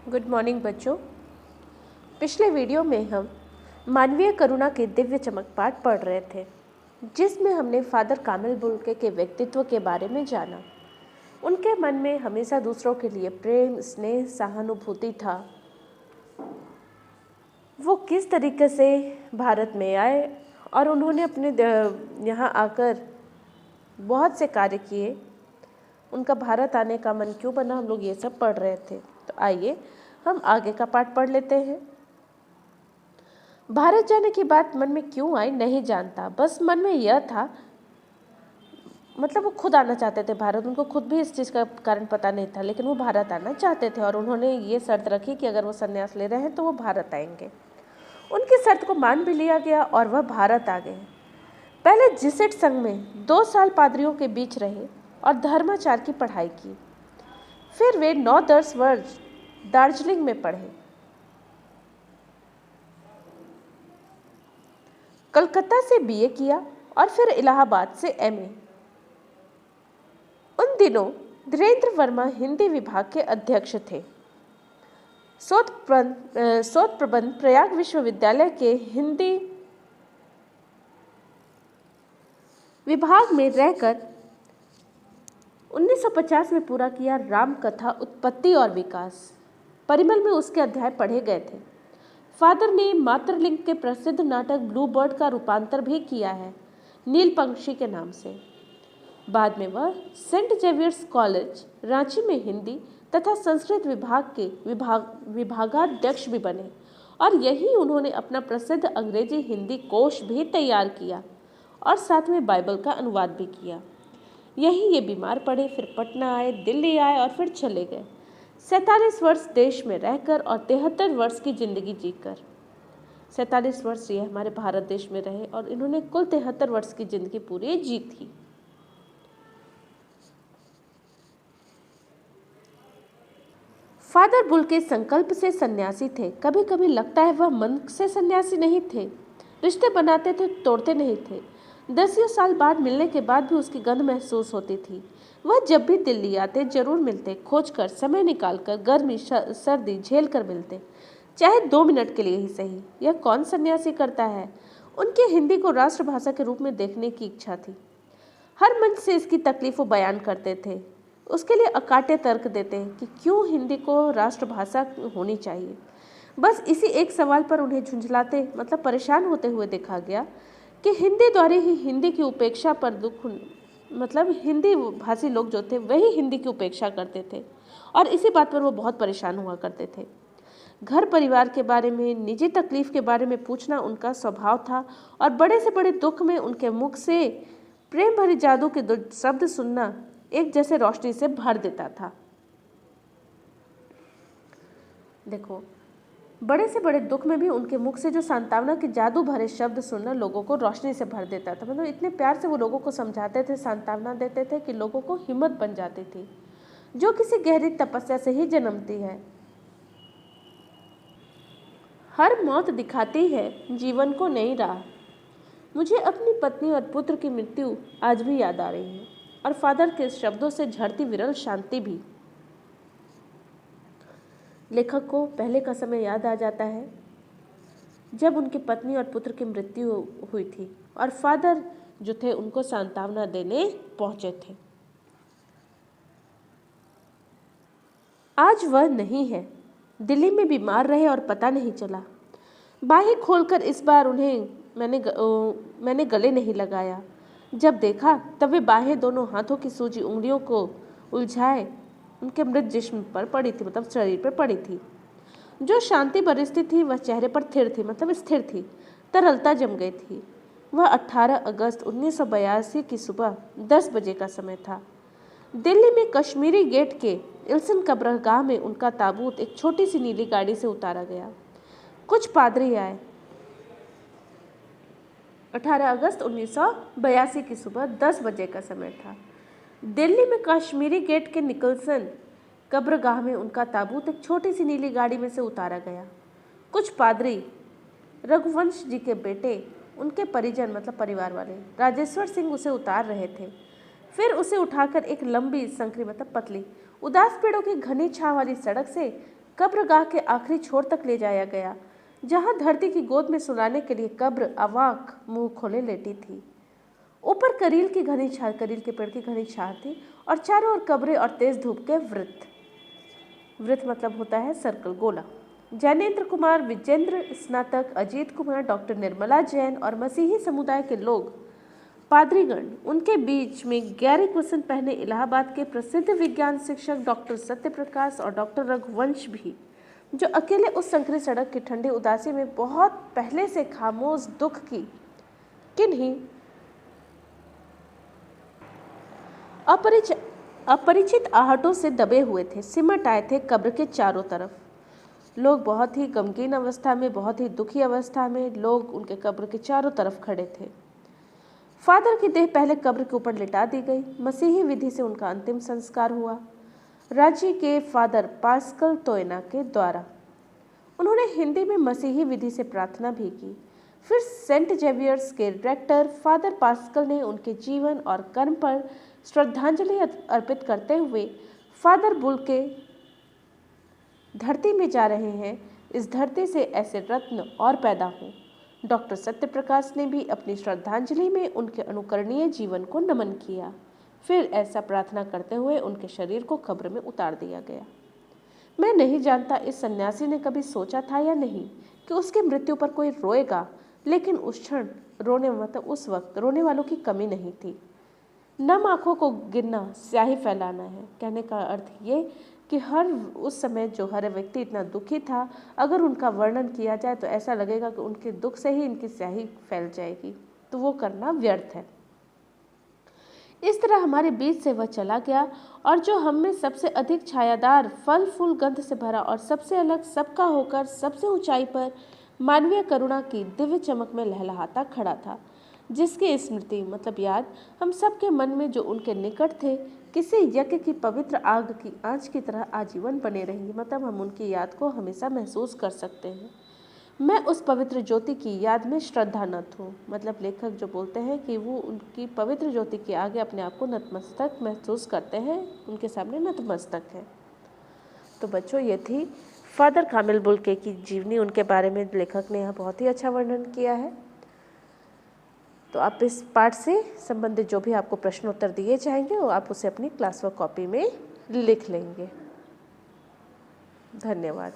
Good morning बच्चों। पिछले video में हम मानवीय करुणा के दिव्य चमक पाठ पढ़ रहे थे, जिसमें हमने फादर कामिल बुल्के के व्यक्तित्व के बारे में जाना। उनके मन में हमेशा दूसरों के लिए प्रेम, स्नेह, सहानुभूति था। वो किस तरीके से भारत में आए और उन्होंने अपने यहाँ आकर बहुत से कार्य किए। उनका भारत आने का मन क्यों बना, हम लोग ये सब पढ़ रहे थे। तो आइए हम आगे का पाठ पढ़ लेते हैं। भारत जाने की बात मन में क्यों आई नहीं जानता, बस मन में यह था, मतलब वो खुद आना चाहते थे भारत। उनको खुद भी इस चीज़ का कारण पता नहीं था, लेकिन वो भारत आना चाहते थे और उन्होंने ये शर्त रखी कि अगर वो संन्यास ले रहे हैं तो वो भारत आएंगे। उनकी शर्त को मान भी लिया गया और वह भारत आ गए। पहले जिसेट संघ में 2 साल पादरियों के बीच रहे और धर्माचार की पढ़ाई की। फिर वे 9-10 वर्ष दार्जिलिंग में पढ़े। कलकत्ता से बीए किया और फिर इलाहाबाद से एमए। उन दिनों धीरेन्द्र वर्मा हिंदी विभाग के अध्यक्ष थे। शोध प्रबंध प्रयाग विश्वविद्यालय के हिंदी विभाग में रहकर 1950 में पूरा किया। राम कथा उत्पत्ति और विकास परिमल में उसके अध्याय पढ़े गए थे। फादर ने मातृलिंग के प्रसिद्ध नाटक ब्लू बर्ड का रूपांतर भी किया है, नील पंक्षी के नाम से। बाद में वह सेंट जेवियर्स कॉलेज रांची में हिंदी तथा संस्कृत विभाग के विभागाध्यक्ष भी बने और यही उन्होंने अपना प्रसिद्ध अंग्रेजी हिंदी कोश भी तैयार किया और साथ में बाइबल का अनुवाद भी किया। यही ये बीमार पड़े, फिर पटना आए, दिल्ली आए और फिर चले गए। 47 वर्ष देश में रहकर और 73 वर्ष की जिंदगी जीकर। 47 वर्ष ये हमारे भारत देश में रहे और इन्होंने कुल 73 वर्ष की जिंदगी पूरी जी थी। फादर बुल्के संकल्प से सन्यासी थे। कभी कभी लगता है वह मन से सन्यासी नहीं थे। रिश्ते बनाते थे, तोड़ते नहीं थे। 10 साल बाद मिलने के बाद भी उसकी गंध महसूस होती थी। वह जब भी दिल्ली आते जरूर मिलते, खोजकर समय निकालकर गर्मी सर्दी झेल कर मिलते, चाहे 2 मिनट के लिए ही सही। यह कौन सन्यासी करता है? उनकी हिंदी को राष्ट्रभाषा के रूप में देखने की इच्छा थी। हर मंच से इसकी तकलीफ वो बयान करते थे। उसके लिए अकाट्य तर्क देते कि क्यों हिंदी को राष्ट्रभाषा होनी चाहिए। बस इसी एक सवाल पर उन्हें झुंझलाते, मतलब परेशान होते हुए देखा गया कि हिंदी द्वारा ही हिंदी की उपेक्षा पर दुख, मतलब हिंदी भाषी लोग जो थे वही हिंदी की उपेक्षा करते थे और इसी बात पर वो बहुत परेशान हुआ करते थे। घर परिवार के बारे में, निजी तकलीफ के बारे में पूछना उनका स्वभाव था और बड़े से बड़े दुख में उनके मुख से प्रेम भरी जादू के शब्द सुनना एक जैसे रोशनी से भर देता था। देखो, बड़े से बड़े दुख में भी उनके मुख से जो सांत्वना के जादू भरे शब्द सुनना लोगों को रोशनी से भर देता था। मतलब इतने प्यार से वो लोगों को समझाते थे, सांत्वना देते थे कि लोगों को हिम्मत बन जाती थी, जो किसी गहरी तपस्या से ही जन्मती है। हर मौत दिखाती है जीवन को नई राह। मुझे अपनी पत्नी और पुत्र की मृत्यु आज भी याद आ रही है और फादर के शब्दों से झड़ती विरल शांति भी। लेखक को पहले का समय याद आ जाता है जब उनकी पत्नी और पुत्र की मृत्यु हुई थी और फादर जो थे उनको सांत्वना देने पहुंचे थे। आज वह नहीं है, दिल्ली में बीमार रहे और पता नहीं चला। बाहें खोलकर इस बार उन्हें मैंने गले नहीं लगाया। जब देखा तब वे बाहें दोनों हाथों की सूजी उंगलियों को उलझाए उनके मृत जिस्म पर पड़ी थी, मतलब शरीर पर पड़ी थी। जो शांति बरसती थी वह चेहरे पर स्थिर थी, मतलब स्थिर थी। तरलता जम गई थी। वह 18 अगस्त 1982 की सुबह 10 बजे का समय था। दिल्ली में कश्मीरी गेट के इल्सन कब्रगाह में उनका ताबूत एक छोटी सी नीली गाड़ी से उतारा गया। कुछ पादरी आए। 18 अगस्त 1982 की सुबह 10 बजे का समय था। दिल्ली में कश्मीरी गेट के निकलसन कब्रगाह में उनका ताबूत एक छोटी सी नीली गाड़ी में से उतारा गया। कुछ पादरी, रघुवंश जी के बेटे, उनके परिजन मतलब परिवार वाले, राजेश्वर सिंह उसे उतार रहे थे। फिर उसे उठाकर एक लंबी संकरी मतलब पतली उदास पेड़ों की घनी छांव वाली सड़क से कब्रगाह के आखिरी छोर तक ले जाया गया, जहां धरती की गोद में सुलाने के लिए कब्र अवाक मुंह खोले लेटी थी। ऊपर करील के पेड़ की घनी छाह थी और चारों ओर कब्रें और तेज धूप के वृत्त। वृत्त मतलब होता है सर्कल, गोला। जैनेन्द्र कुमार, विजेंद्र स्नातक, अजीत कुमार, डॉक्टर निर्मला जैन और मसीही समुदाय के लोग, पादरीगण, उनके बीच में गहरे क्वेश्चन पहने इलाहाबाद के प्रसिद्ध विज्ञान शिक्षक डॉक्टर सत्यप्रकाश और डॉक्टर रघुवंश भी, जो अकेले उस संकरी सड़क की ठंडी उदासी में बहुत पहले से खामोश दुख की किन्हीं अपरिचित आहटों से दबे हुए थे, सिमट आए थे कब्र के चारों तरफ। लोग बहुत ही गमगीन अवस्था में, बहुत ही दुखी अवस्था में लोग उनके कब्र के चारों तरफ खड़े थे। फादर की देह पहले कब्र के ऊपर लिटा दी गई। मसीही विधि से उनका अंतिम संस्कार हुआ, रांची के फादर पास्कल तोयना के द्वारा। उन्होंने हिंदी में मसीही विधि से प्रार्थना भी की। फिर सेंट जेवियर्स के डायरेक्टर फादर पास्कल ने उनके जीवन और कर्म पर श्रद्धांजलि अर्पित करते हुए फादर बुल्के धरती में जा रहे हैं, इस धरती से ऐसे रत्न और पैदा हों। डॉक्टर सत्यप्रकाश ने भी अपनी श्रद्धांजलि में उनके अनुकरणीय जीवन को नमन किया। फिर ऐसा प्रार्थना करते हुए उनके शरीर को कब्र में उतार दिया गया। मैं नहीं जानता इस सन्यासी ने कभी सोचा था या नहीं कि उसकी मृत्यु पर कोई रोएगा, लेकिन उस क्षण उस वक्त रोने वालों की कमी नहीं थी। नम आंखों को गिनना स्याही फैलाना है। कहने का अर्थ ये कि उस समय जो हर व्यक्ति इतना दुखी था, अगर उनका वर्णन किया जाए तो ऐसा लगेगा कि उनके दुख से ही इनकी स्याही फैल जाएगी, तो वो करना व्यर्थ है। इस तरह हमारे बीच से वह चला गया, और जो हम में सबसे अधिक छायादार, फल फूल गंध से भरा और सबसे अलग सबका होकर सबसे ऊंचाई पर मानवीय करुणा की दिव्य चमक में लहलहाता खड़ा था, जिसकी स्मृति मतलब याद हम सबके मन में जो उनके निकट थे, किसी यज्ञ की पवित्र आग की आंच की तरह आजीवन बने रहेंगे। मतलब हम उनकी याद को हमेशा महसूस कर सकते हैं। मैं उस पवित्र ज्योति की याद में श्रद्धानत हूँ। मतलब लेखक जो बोलते हैं कि वो उनकी पवित्र ज्योति के आगे अपने आप को नतमस्तक महसूस करते हैं, उनके सामने नतमस्तक है। तो बच्चों, ये थी फादर कामिल बुल्के की जीवनी। उनके बारे में लेखक ने यहाँ बहुत ही अच्छा वर्णन किया है। तो आप इस पाठ से संबंधित जो भी आपको प्रश्न उत्तर दिए जाएंगे वो आप उसे अपनी क्लास वर्क कॉपी में लिख लेंगे। धन्यवाद।